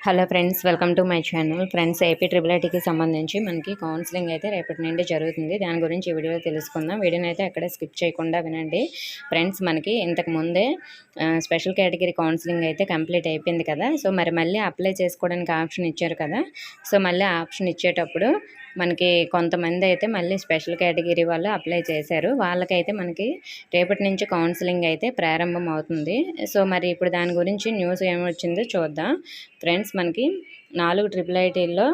Hello friends, welcome to my channel. Friends, AP triple ఐటీకి సంబంధించి మనకి కౌన్సిలింగ్ అయితే రేపటి నుండి జరుగుతుంది. దాని గురించి ఈ వీడియోలో తెలుసుకుందాం. వీడియోని అయితే ఎక్కడ స్కిప్ చేయకుండా వినండి. ఫ్రెండ్స్, మనకి ఇంతకు ముందే స్పెషల్ కేటగిరీ కౌన్సిలింగ్ అయితే కంప్లీట్ అయిపోయింది కదా. సో మరి మళ్ళీ అప్లై చేసుకోవడానికి ఆప్షన్ ఇచ్చారు కదా. సో మళ్ళీ ఆప్షన్ ఇచ్చేటప్పుడు మనకి కొంతమంది అయితే మళ్ళీ స్పెషల్ కేటగిరీ వాళ్ళు అప్లై చేశారు. వాళ్ళకైతే మనకి రేపటి నుంచి కౌన్సిలింగ్ అయితే ప్రారంభం అవుతుంది. సో మరి ఇప్పుడు దాని గురించి న్యూస్ ఏమొచ్చిందో చూద్దాం. ఫ్రెండ్స్, మనకి 4 ట్రిపుల్ ఐటీల్లో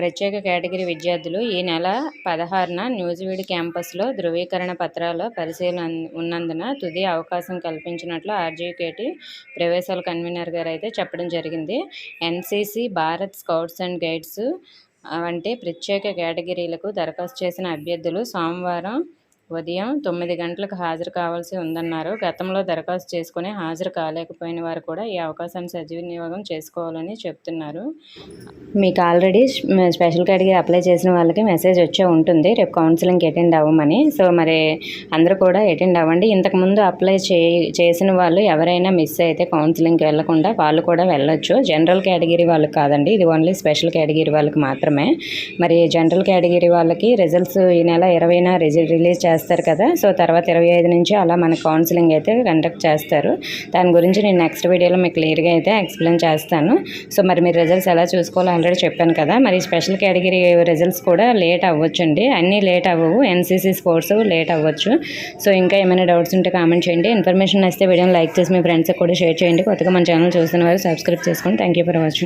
ప్రత్యేక కేటగిరీ విద్యార్థులు ఈ నెల 16న న్యూజివీడ్ క్యాంపస్లో ధృవీకరణ పత్రాల పరిశీలన ఉన్నందున తుది అవకాశం కల్పించినట్లు ఆర్జీకేటీ ప్రవేశాల కన్వీనర్ గారు అయితే చెప్పడం జరిగింది. NCC, Bharat scouts and guides వంటి ప్రత్యేక కేటగిరీలకు దరఖాస్తు చేసిన అభ్యర్థులు సోమవారం ఉదయం 9 గంటలకు హాజరు కావాల్సి ఉందన్నారు. గతంలో దరఖాస్తు చేసుకుని హాజరు కాలేకపోయిన వారు కూడా ఈ అవకాశాన్ని సద్వినియోగం చేసుకోవాలని చెప్తున్నారు. మీకు ఆల్రెడీ స్పెషల్ కేటగిరీ అప్లై చేసిన వాళ్ళకి మెసేజ్ వచ్చే ఉంటుంది రేపు కౌన్సిలింగ్కి అటెండ్ అవ్వమని. సో మరి అందరూ కూడా అటెండ్ అవ్వండి. ఇంతకుముందు అప్లై చేసిన వాళ్ళు ఎవరైనా మిస్ అయితే కౌన్సిలింగ్కి వెళ్లకుండా వాళ్ళు కూడా వెళ్ళొచ్చు. జనరల్ కేటగిరీ వాళ్ళకి కాదండి, ఇది ఓన్లీ స్పెషల్ కేటగిరీ వాళ్ళకి మాత్రమే. మరి జనరల్ కేటగిరీ వాళ్ళకి రిజల్ట్స్ ఈ నెల 20న రిలీజ్ చేస్తారు కదా. సో తర్వాత 25 నుంచి అలా మన కౌన్సిలింగ్ అయితే కండక్ట్ చేస్తారు. దాని గురించి నేను నెక్స్ట్ వీడియోలో మీకు క్లియర్గా అయితే ఎక్స్ప్లెయిన్ చేస్తాను. సో మరి మీరు రిజల్ట్స్ ఎలా చూసుకోవాలో ఆల్రెడీ చెప్పాను కదా. మరి స్పెషల్ కేటగిరీ రిజల్ట్స్ కూడా లేట్ అవ్వచ్చు అండి. అన్నీ లేట్ అవ్వవు, ఎన్సీసీ స్పోర్ట్స్ లేట్ అవ్వచ్చు. సో ఇంకా ఏమైనా డౌట్స్ ఉంటే కామెంట్ చేయండి. ఇన్ఫర్మేషన్ వస్తే వీడియోని లైక్ చేసి మీ ఫ్రెండ్స్కి కూడా షేర్ చేయండి. కొత్తగా మన ఛానల్ చూస్తున్న వారు సబ్స్క్రైబ్ చేసుకోండి. Thank you for watching.